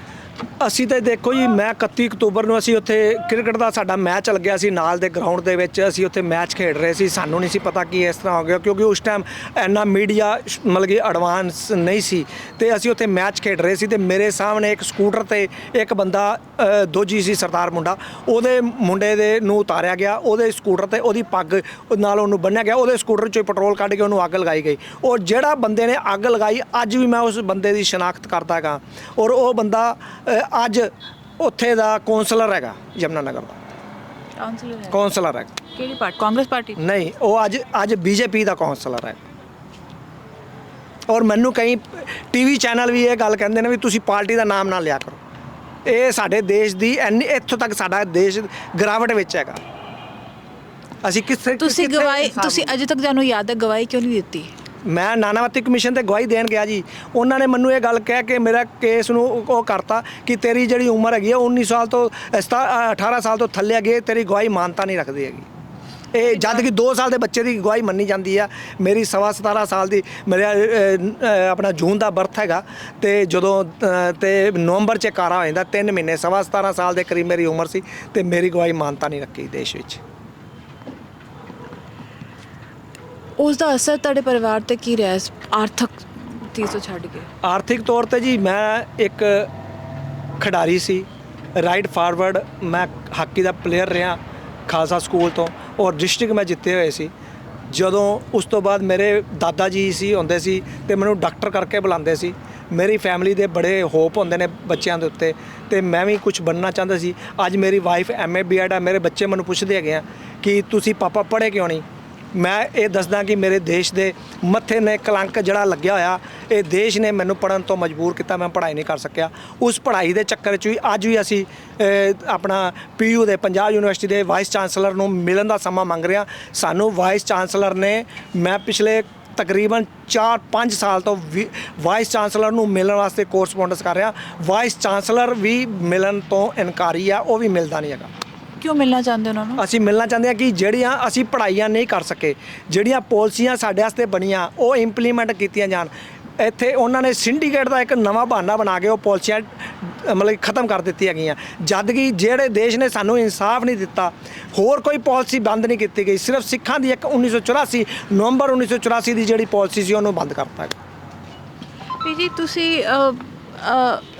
ਅਸੀਂ ਤਾਂ ਦੇਖੋ ਜੀ ਮੈਂ 31 ਅਕਤੂਬਰ ਨੂੰ ਅਸੀਂ ਉੱਥੇ ਕ੍ਰਿਕਟ ਦਾ ਸਾਡਾ ਮੈਚ ਲੱਗਿਆ ਸੀ ਨਾਲ ਦੇ ਗਰਾਊਂਡ ਦੇ ਵਿੱਚ ਅਸੀਂ ਉੱਥੇ ਮੈਚ ਖੇਡ ਰਹੇ ਸੀ। ਸਾਨੂੰ ਨਹੀਂ ਸੀ ਪਤਾ ਕਿ ਇਸ ਤਰ੍ਹਾਂ ਹੋ ਗਿਆ ਕਿਉਂਕਿ ਉਸ ਟਾਈਮ ਇੰਨਾ ਮੀਡੀਆ ਮਤਲਬ ਕਿ ਐਡਵਾਂਸ ਨਹੀਂ ਸੀ ਤੇ ਅਸੀਂ ਉੱਥੇ ਮੈਚ ਖੇਡ ਰਹੇ ਸੀ ਤੇ ਮੇਰੇ ਸਾਹਮਣੇ ਇੱਕ ਸਕੂਟਰ ਤੇ ਇੱਕ ਬੰਦਾ ਦੋਜੀ ਸੀ ਸਰਦਾਰ ਮੁੰਡਾ ਉਹਦੇ ਮੁੰਡੇ ਦੇ ਨੂੰ ਉਤਾਰਿਆ ਗਿਆ ਉਹਦੇ ਸਕੂਟਰ ਤੇ ਉਹਦੀ ਪੱਗ ਨਾਲ ਉਹਨੂੰ ਬੰਨਿਆ ਗਿਆ ਉਹਦੇ ਸਕੂਟਰ 'ਚੋਂ ਪੈਟਰੋਲ ਕੱਢ ਕੇ ਉਹਨੂੰ ਅੱਗ ਲਗਾਈ ਗਈ ਔਰ ਜਿਹੜਾ ਬੰਦੇ ਨੇ ਅੱਗ ਲਗਾਈ ਅੱਜ ਵੀ ਮੈਂ ਉਸ ਬੰਦੇ ਦੀ ਸ਼ਨਾਖਤ ਕਰਦਾ ਹੈਗਾ ਔਰ ਉਹ ਬੰਦਾ ਅੱਜ ਉੱਥੇ ਦਾ ਕੌਂਸਲਰ ਹੈਗਾ ਯਮੁਨਾ ਨਗਰ ਦਾ ਕੌਂਸਲਰ ਹੈ। ਕਿਹੜੀ ਪਾਰਟੀ? ਕਾਂਗਰਸ ਪਾਰਟੀ? ਨਹੀਂ ਉਹ ਅੱਜ BJP ਦਾ ਕੌਂਸਲਰ ਹੈ ਔਰ ਮੈਨੂੰ ਕਈ TV ਚੈਨਲ ਵੀ ਇਹ ਗੱਲ ਕਹਿੰਦੇ ਨੇ ਵੀ ਤੁਸੀਂ ਪਾਰਟੀ ਦਾ ਨਾਮ ਨਾ ਲਿਆ ਕਰੋ। ਇਹ ਸਾਡੇ ਦੇਸ਼ ਦੀ ਇੱਥੋਂ ਤੱਕ ਸਾਡਾ ਦੇਸ਼ ਗਿਰਾਵਟ ਵਿੱਚ ਹੈਗਾ। ਅਸੀਂ ਤੁਸੀਂ ਅਜੇ ਤੱਕ ਤੁਹਾਨੂੰ ਯਾਦ ਹੈ ਗਵਾਹੀ ਕਿਉਂ ਨਹੀਂ ਦਿੱਤੀ? ਮੈਂ ਨਾਨਾਵਤੀ ਕਮਿਸ਼ਨ ਤੇ ਗਵਾਹੀ ਦੇਣ ਗਿਆ ਜੀ ਉਹਨਾਂ ਨੇ ਮੈਨੂੰ ਇਹ ਗੱਲ ਕਹਿ ਕੇ ਮੇਰਾ ਕੇਸ ਨੂੰ ਉਹ ਕਰਤਾ ਕਿ ਤੇਰੀ ਜਿਹੜੀ ਉਮਰ ਹੈਗੀ ਹੈ 19 ਸਾਲ ਤੋਂ 18 ਸਾਲ ਤੋਂ ਥੱਲੇ ਹੈਗੀ ਤੇਰੀ ਗਵਾਹੀ ਮਾਨਤਾ ਨਹੀਂ ਰੱਖਦੀ ਹੈਗੀ। ਇਹ ਜਦ ਕਿ 2 ਸਾਲ ਦੇ ਬੱਚੇ ਦੀ ਗਵਾਹੀ ਮੰਨੀ ਜਾਂਦੀ ਆ। ਮੇਰੀ 17.5 ਸਾਲ ਦੀ ਮੇਰਾ ਆਪਣਾ ਜੂਨ ਦਾ ਬਰਥ ਹੈਗਾ ਤੇ ਜਦੋਂ ਤੇ ਨਵੰਬਰ 'ਚ ਕਾਰਾ ਹੋ ਜਾਂਦਾ 3 ਮਹੀਨੇ 17.5 ਸਾਲ ਦੇ ਕਰੀਬ ਮੇਰੀ ਉਮਰ ਸੀ ਤੇ ਮੇਰੀ ਗਵਾਹੀ ਮਾਨਤਾ ਨਹੀਂ ਰੱਖੀ ਦੇਸ਼ ਵਿੱਚ। ਉਸ ਦਾ ਅਸਰ ਤੁਹਾਡੇ ਪਰਿਵਾਰ ਤੇ ਕੀ ਰਿਹਾ ਆਰਥਿਕ ਚੀਜ਼ ਤੋਂ ਛੱਡ ਕੇ? ਆਰਥਿਕ ਤੌਰ ਤੇ ਜੀ ਮੈਂ ਇੱਕ ਖਿਡਾਰੀ ਸੀ ਰਾਈਟ ਫਾਰਵਰਡ ਮੈਂ ਹਾਕੀ ਦਾ ਪਲੇਅਰ ਰਿਹਾ ਖਾਲਸਾ ਸਕੂਲ ਤੋਂ ਔਰ ਡਿਸਟ੍ਰਿਕਟ ਮੈਂ ਜਿੱਤੇ ਹੋਏ ਸੀ। ਜਦੋਂ ਉਸ ਤੋਂ ਬਾਅਦ ਮੇਰੇ ਦਾਦਾ ਜੀ ਸੀ ਹੁੰਦੇ ਸੀ ਤੇ ਮੈਨੂੰ ਡਾਕਟਰ ਕਰਕੇ ਬੁਲਾਉਂਦੇ ਸੀ। ਮੇਰੀ ਫੈਮਿਲੀ ਦੇ ਬੜੇ ਹੋਪ ਹੁੰਦੇ ਨੇ ਬੱਚਿਆਂ ਦੇ ਉੱਤੇ ਤੇ ਮੈਂ ਵੀ ਕੁਝ ਬਣਨਾ ਚਾਹੁੰਦਾ ਸੀ। ਅੱਜ ਮੇਰੀ ਵਾਈਫ MA BEd ਆ। ਮੇਰੇ ਬੱਚੇ ਮੈਨੂੰ ਪੁੱਛਦੇ ਹੈਗੇ ਆ ਕਿ ਤੁਸੀਂ ਪਾਪਾ ਪੜ੍ਹੇ ਕਿਉਂ ਨਹੀਂ। ਮੈਂ ਇਹ ਦੱਸਦਾ ਕਿ ਮੇਰੇ ਦੇਸ਼ ਦੇ ਮੱਥੇ ਨੇ ਕਲੰਕ ਜਿਹੜਾ ਲੱਗਿਆ ਹੋਇਆ ਇਹ ਦੇਸ਼ ਨੇ ਮੈਨੂੰ ਪੜ੍ਹਨ ਤੋਂ ਮਜਬੂਰ ਕੀਤਾ। ਮੈਂ ਪੜ੍ਹਾਈ ਨਹੀਂ ਕਰ ਸਕਿਆ। ਉਸ ਪੜ੍ਹਾਈ ਦੇ ਚੱਕਰ 'ਚ ਵੀ ਅੱਜ ਵੀ ਅਸੀਂ ਆਪਣਾ PU ਦੇ ਪੰਜਾਬ ਯੂਨੀਵਰਸਿਟੀ ਦੇ ਵਾਈਸ ਚਾਂਸਲਰ ਨੂੰ ਮਿਲਣ ਦਾ ਸਮਾਂ ਮੰਗ ਰਿਹਾ। ਸਾਨੂੰ ਵਾਈਸ ਚਾਂਸਲਰ ਨੇ ਮੈਂ ਪਿਛਲੇ ਤਕਰੀਬਨ 4-5 ਸਾਲ ਤੋਂ ਵਾਈਸ ਚਾਂਸਲਰ ਨੂੰ ਮਿਲਣ ਵਾਸਤੇ ਕੋਰਸਪੋਂਡੈਂਸ ਕਰ ਰਿਹਾ। ਵਾਈਸ ਚਾਂਸਲਰ ਵੀ ਮਿਲਣ ਤੋਂ ਇਨਕਾਰੀ ਆ ਉਹ ਵੀ ਮਿਲਦਾ ਨਹੀਂ ਹੈਗਾ। ਕਿਉਂ ਮਿਲਣਾ ਚਾਹੁੰਦੇ ਉਹਨਾਂ ਨੂੰ? ਅਸੀਂ ਮਿਲਣਾ ਚਾਹੁੰਦੇ ਹਾਂ ਕਿ ਜਿਹੜੀਆਂ ਅਸੀਂ ਪੜ੍ਹਾਈਆਂ ਨਹੀਂ ਕਰ ਸਕੇ ਜਿਹੜੀਆਂ ਪਾਲਿਸੀਆਂ ਸਾਡੇ ਵਾਸਤੇ ਬਣੀਆਂ ਉਹ ਇੰਪਲੀਮੈਂਟ ਕੀਤੀਆਂ ਜਾਣ। ਇੱਥੇ ਉਹਨਾਂ ਨੇ ਸਿੰਡੀਕੇਟ ਦਾ ਇੱਕ ਨਵਾਂ ਬਹਾਨਾ ਬਣਾ ਕੇ ਉਹ ਪਾਲਿਸੀਆਂ ਮਤਲਬ ਖਤਮ ਕਰ ਦਿੱਤੀ ਹੈਗੀਆਂ, ਜਦ ਕਿ ਜਿਹੜੇ ਦੇਸ਼ ਨੇ ਸਾਨੂੰ ਇਨਸਾਫ ਨਹੀਂ ਦਿੱਤਾ, ਹੋਰ ਕੋਈ ਪਾਲਿਸੀ ਬੰਦ ਨਹੀਂ ਕੀਤੀ ਗਈ, ਸਿਰਫ ਸਿੱਖਾਂ ਦੀ ਇੱਕ 1984 ਨਵੰਬਰ 1984 ਦੀ ਜਿਹੜੀ ਪਾਲਿਸੀ ਸੀ ਉਹਨੂੰ ਬੰਦ ਕਰਤਾ ਹੈ। ਜੀ ਤੁਸੀਂ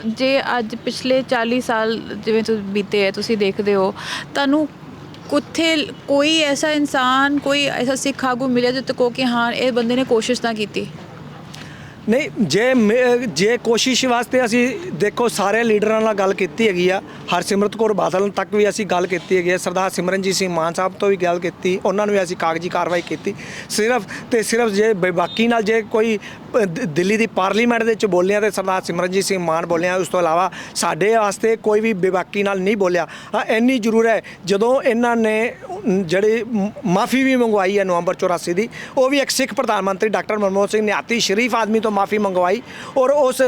ਜੇ ਅੱਜ ਪਿਛਲੇ 40 ਸਾਲ ਜਿਵੇਂ ਤੁਸੀਂ ਬੀਤੇ ਹੈ, ਤੁਸੀਂ ਦੇਖਦੇ ਹੋ, ਤੁਹਾਨੂੰ ਕਿੱਥੇ ਕੋਈ ਐਸਾ ਇਨਸਾਨ, ਕੋਈ ਐਸਾ ਸਿੱਖ ਆਗੂ ਮਿਲਿਆ ਜਿੱਥੇ ਕਹੋ ਕਿ ਹਾਂ ਇਹ ਬੰਦੇ ਨੇ ਕੋਸ਼ਿਸ਼ ਤਾਂ ਕੀਤੀ? ਨਹੀਂ, ਜੇ ਕੋਸ਼ਿਸ਼ ਵਾਸਤੇ ਅਸੀਂ ਦੇਖੋ ਸਾਰੇ ਲੀਡਰਾਂ ਨਾਲ ਗੱਲ ਕੀਤੀ ਹੈਗੀ ਆ, ਹਰਸਿਮਰਤ ਕੌਰ ਬਾਦਲ ਤੱਕ ਵੀ ਅਸੀਂ ਗੱਲ ਕੀਤੀ ਹੈਗੀ ਹੈ, ਸਰਦਾਰ ਸਿਮਰਨਜੀਤ ਸਿੰਘ ਮਾਨ ਸਾਹਿਬ ਤੋਂ ਵੀ ਗੱਲ ਕੀਤੀ, ਉਹਨਾਂ ਨੂੰ ਵੀ ਅਸੀਂ ਕਾਗਜ਼ੀ ਕਾਰਵਾਈ ਕੀਤੀ। ਸਿਰਫ ਜੇ ਬਾਕੀ ਨਾਲ ਜੇ ਕੋਈ ਦਿੱਲੀ ਦੀ ਪਾਰਲੀਮੈਂਟ ਦੇ ਵਿੱਚ ਬੋਲਿਆ ਤੇ ਸਰਦਾਰ ਸਿਮਰਨਜੀਤ ਸਿੰਘ ਮਾਨ ਬੋਲਿਆ, ਉਸ ਤੋਂ ਇਲਾਵਾ ਸਾਡੇ ਵਾਸਤੇ ਕੋਈ ਵੀ ਬੇਬਾਕੀ ਨਾਲ ਨਹੀਂ ਬੋਲਿਆ। ਹਾਂ, ਇੰਨੀ ਜ਼ਰੂਰ ਹੈ ਜਦੋਂ ਇਹਨਾਂ ਨੇ ਜਿਹੜੀ ਮਾਫੀ ਵੀ ਮੰਗਵਾਈ ਹੈ ਨਵੰਬਰ 84 ਦੀ, ਉਹ ਵੀ ਇੱਕ ਸਿੱਖ ਪ੍ਰਧਾਨ ਮੰਤਰੀ ਡਾਕਟਰ ਮਨਮੋਹਨ ਸਿੰਘ ਨਿਹਾਤੀ ਸ਼ਰੀਫ ਆਦਮੀ ਤੋਂ ਮਾਫੀ ਮੰਗਵਾਈ, ਔਰ ਉਸ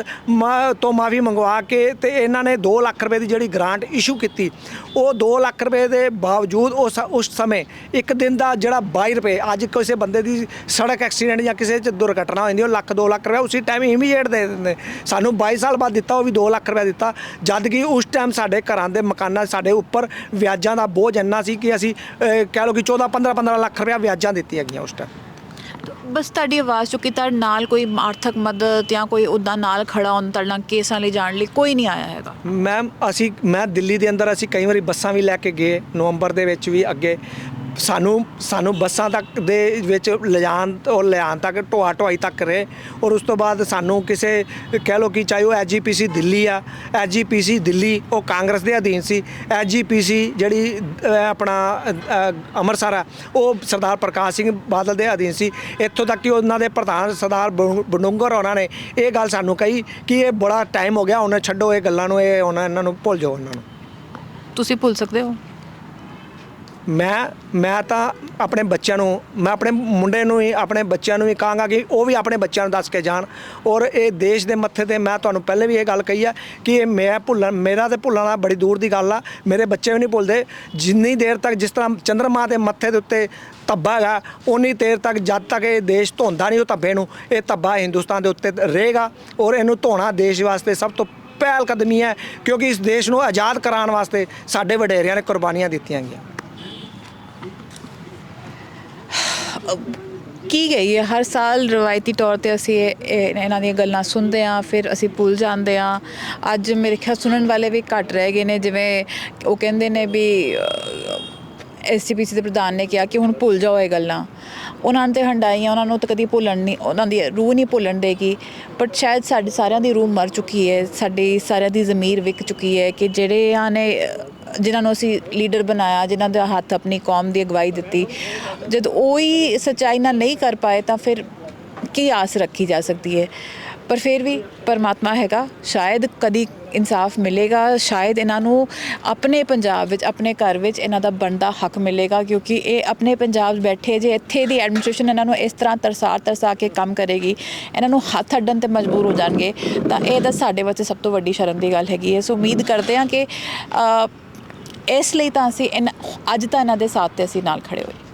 ਤੋਂ ਮਾਫੀ ਮੰਗਵਾ ਕੇ ਤੇ ਇਹਨਾਂ ਨੇ 2 ਲੱਖ ਰੁਪਏ ਦੀ ਜਿਹੜੀ ਗ੍ਰਾਂਟ ਇਸ਼ੂ ਕੀਤੀ, ਉਹ 2 ਲੱਖ ਰੁਪਏ ਦੇ ਬਾਵਜੂਦ ਉਸ ਸਮੇਂ ਇੱਕ ਦਿਨ ਦਾ ਜਿਹੜਾ 22 ਰੁਪਏ, ਅੱਜ ਕਿਸੇ ਬੰਦੇ ਦੀ ਸੜਕ ਐਕਸੀਡੈਂਟ ਜਾਂ ਕਿਸੇ 'ਚ ਦੁਰਘਟਨਾ ਹੋ ਜਾਂਦੀ ਉਹ 2 ਲੱਖ ਰੁਪਏ ਉਸੇ ਟਾਈਮ ਇਮੀਡੀਏਟ ਦੇ ਦਿੰਦੇ। ਸਾਨੂੰ 22 ਸਾਲ ਬਾਅਦ ਦਿੱਤਾ, ਉਹ ਵੀ 2 ਲੱਖ ਰੁਪਏ ਦਿੱਤਾ, ਜਦ ਕਿ ਉਸ ਟਾਈਮ ਸਾਡੇ ਘਰਾਂ ਦੇ ਮਕਾਨਾਂ ਸਾਡੇ ਉੱਪਰ ਵਿਆਜਾਂ ਦਾ ਬੋਝ ਇੰਨਾ ਸੀ ਕਿ ਅਸੀਂ ਕਹਿ ਲਓ ਕਿ 14-15 ਲੱਖ ਰੁਪਏ ਵਿਆਜਾਂ ਦਿੱਤੀ ਹੈਗੀਆਂ ਉਸ ਟਾਈਮ। ਬਸ ਤੁਹਾਡੀ ਆਵਾਜ਼ ਚੁੱਕੀ, ਤੁਹਾਡੇ ਨਾਲ ਕੋਈ ਆਰਥਿਕ ਮਦਦ ਜਾਂ ਕੋਈ ਉੱਦਾਂ ਨਾਲ ਖੜਾ ਹੋਣ, ਤੁਹਾਡੇ ਨਾਲ ਕੇਸਾਂ ਲਈ ਜਾਣ ਲਈ ਕੋਈ ਨਹੀਂ ਆਇਆ ਹੈਗਾ? ਮੈਂ ਦਿੱਲੀ ਦੇ ਅੰਦਰ ਅਸੀਂ ਕਈ ਵਾਰੀ ਬੱਸਾਂ ਵੀ ਲੈ ਕੇ ਗਏ, ਨਵੰਬਰ ਦੇ ਵਿੱਚ ਵੀ ਅੱਗੇ ਸਾਨੂੰ ਬੱਸਾਂ ਤੱਕ ਦੇ ਵਿੱਚ ਲਿਆਉਣ ਤੱਕ ਢੋਆਈ ਤੱਕ ਰਹੇ, ਔਰ ਉਸ ਤੋਂ ਬਾਅਦ ਸਾਨੂੰ ਕਿਸੇ ਕਹਿ ਲਓ ਕਿ ਚਾਹੇ ਉਹ ਐਜੀਪੀਸੀ ਦਿੱਲੀ ਆ, ਐਜੀਪੀਸੀ ਦਿੱਲੀ ਉਹ ਕਾਂਗਰਸ ਦੇ ਅਧੀਨ ਸੀ, ਐਜੀਪੀਸੀ ਜਿਹੜੀ ਆਪਣਾ ਅੰਮ੍ਰਿਤਸਰ ਆ ਉਹ ਸਰਦਾਰ ਪ੍ਰਕਾਸ਼ ਸਿੰਘ ਬਾਦਲ ਦੇ ਅਧੀਨ ਸੀ। ਇੱਥੋਂ ਤੱਕ ਕਿ ਉਹਨਾਂ ਦੇ ਪ੍ਰਧਾਨ ਸਰਦਾਰ ਬਡੂੰਗਰ ਉਹਨਾਂ ਨੇ ਇਹ ਗੱਲ ਸਾਨੂੰ ਕਹੀ ਕਿ ਇਹ ਬੜਾ ਟਾਈਮ ਹੋ ਗਿਆ, ਉਹਨੇ ਛੱਡੋ ਇਹ ਗੱਲਾਂ ਨੂੰ, ਇਹਨਾਂ ਨੂੰ ਭੁੱਲ ਜਾਓ। ਉਹਨਾਂ ਨੂੰ ਤੁਸੀਂ ਭੁੱਲ ਸਕਦੇ ਹੋ? ਮੈਂ ਤਾਂ ਆਪਣੇ ਬੱਚਿਆਂ ਨੂੰ, ਮੈਂ ਆਪਣੇ ਮੁੰਡੇ ਨੂੰ ਹੀ, ਆਪਣੇ ਬੱਚਿਆਂ ਨੂੰ ਵੀ ਕਹਾਂਗਾ ਕਿ ਉਹ ਵੀ ਆਪਣੇ ਬੱਚਿਆਂ ਨੂੰ ਦੱਸ ਕੇ ਜਾਣ। ਔਰ ਇਹ ਦੇਸ਼ ਦੇ ਮੱਥੇ ਤੇ ਮੈਂ ਤੁਹਾਨੂੰ ਪਹਿਲੇ ਵੀ ਇਹ ਗੱਲ ਕਹੀ ਆ ਕਿ ਇਹ ਮੇਰਾ ਤੇ ਭੁੱਲਣਾ ਬੜੀ ਦੂਰ ਦੀ ਗੱਲ ਆ, ਮੇਰੇ ਬੱਚੇ ਵੀ ਨਹੀਂ ਭੁੱਲਦੇ। ਜਿੰਨੀ ਦੇਰ ਤੱਕ ਜਿਸ ਤਰ੍ਹਾਂ ਚੰਦਰਮਾ ਦੇ ਮੱਥੇ ਦੇ ਉੱਤੇ ਧੱਬਾ ਹੈਗਾ, ਉਨੀ ਦੇਰ ਤੱਕ ਜਦ ਤੱਕ ਇਹ ਦੇਸ਼ ਧੋਂਦਾ ਨਹੀਂ ਉਹ ਧੱਬੇ ਨੂੰ, ਇਹ ਧੱਬਾ ਹਿੰਦੁਸਤਾਨ ਦੇ ਉੱਤੇ ਰਹੇਗਾ। ਔਰ ਇਹਨੂੰ ਧੋਣਾ ਦੇਸ਼ ਵਾਸਤੇ ਸਭ ਤੋਂ ਪਹਿਲ ਕਦਮੀ ਹੈ, ਕਿਉਂਕਿ ਇਸ ਦੇਸ਼ ਨੂੰ ਆਜ਼ਾਦ ਕਰਾਉਣ ਵਾਸਤੇ ਸਾਡੇ ਵਡੇਰਿਆਂ ਨੇ ਕੁਰਬਾਨੀਆਂ ਦਿੱਤੀਆਂ ਗਈਆਂ। ਕੀ ਗਈ ਹੈ ਹਰ ਸਾਲ ਰਵਾਇਤੀ ਤੌਰ 'ਤੇ ਅਸੀਂ ਇਹਨਾਂ ਦੀਆਂ ਗੱਲਾਂ ਸੁਣਦੇ ਹਾਂ, ਫਿਰ ਅਸੀਂ ਭੁੱਲ ਜਾਂਦੇ ਹਾਂ। ਅੱਜ ਮੇਰੇ ਖਿਆਲ ਸੁਣਨ ਵਾਲੇ ਵੀ ਘੱਟ ਰਹਿ ਗਏ ਨੇ, ਜਿਵੇਂ ਉਹ ਕਹਿੰਦੇ ਨੇ ਵੀ SCPC ਦੇ ਪ੍ਰਧਾਨ ਨੇ ਕਿਹਾ ਕਿ ਹੁਣ ਭੁੱਲ ਜਾਓ ਇਹ ਗੱਲਾਂ, ਉਹਨਾਂ ਨੇ ਤਾਂ ਹੰਡਾਈਆਂ, ਉਹਨਾਂ ਨੂੰ ਤਾਂ ਕਦੀ ਭੁੱਲਣ ਨਹੀਂ, ਉਹਨਾਂ ਦੀ ਰੂਹ ਨਹੀਂ ਭੁੱਲਣ ਦੇਗੀ। ਬਟ ਸ਼ਾਇਦ ਸਾਡੇ ਸਾਰਿਆਂ ਦੀ ਰੂਹ ਮਰ ਚੁੱਕੀ ਹੈ, ਸਾਡੀ ਸਾਰਿਆਂ ਦੀ ਜ਼ਮੀਰ ਵਿਕ ਚੁੱਕੀ ਹੈ ਕਿ ਜਿਨ੍ਹਾਂ ਨੂੰ ਅਸੀਂ ਲੀਡਰ ਬਣਾਇਆ, ਜਿਨ੍ਹਾਂ ਦਾ ਹੱਥ ਆਪਣੀ ਕੌਮ ਦੀ ਅਗਵਾਈ ਦਿੱਤੀ, ਜਦ ਉਹੀ ਸੱਚਾਈ ਨਾਲ ਨਹੀਂ ਕਰ ਪਾਏ ਤਾਂ ਫਿਰ ਕੀ ਆਸ ਰੱਖੀ ਜਾ ਸਕਦੀ ਹੈ। ਪਰ ਫਿਰ ਵੀ ਪਰਮਾਤਮਾ ਹੈਗਾ, ਸ਼ਾਇਦ ਕਦੀ ਇਨਸਾਫ ਮਿਲੇਗਾ, ਸ਼ਾਇਦ ਇਹਨਾਂ ਨੂੰ ਆਪਣੇ ਪੰਜਾਬ ਵਿੱਚ, ਆਪਣੇ ਘਰ ਵਿੱਚ ਇਹਨਾਂ ਦਾ ਬਣਦਾ ਹੱਕ ਮਿਲੇਗਾ, ਕਿਉਂਕਿ ਇਹ ਆਪਣੇ ਪੰਜਾਬ ਬੈਠੇ ਜੇ ਇੱਥੇ ਦੀ ਐਡਮਿਨਿਸਟ੍ਰੇਸ਼ਨ ਇਹਨਾਂ ਨੂੰ ਇਸ ਤਰ੍ਹਾਂ ਤਰਸਾ ਕੇ ਕੰਮ ਕਰੇਗੀ, ਇਹਨਾਂ ਨੂੰ ਹੱਥ ਅੱਡਣ 'ਤੇ ਮਜਬੂਰ ਹੋ ਜਾਣਗੇ, ਤਾਂ ਇਹ ਤਾਂ ਸਾਡੇ ਵਾਸਤੇ ਸਭ ਤੋਂ ਵੱਡੀ ਸ਼ਰਮ ਦੀ ਗੱਲ ਹੈਗੀ ਹੈ। ਸੋ ਉਮੀਦ ਕਰਦੇ ਹਾਂ ਕਿ ਇਸ ਲਈ ਤਾਂ ਅਸੀਂ ਅੱਜ ਤਾਂ ਇਹਨਾਂ ਦੇ ਸਾਥ 'ਤੇ ਅਸੀਂ ਨਾਲ ਖੜੇ ਹੋਏ।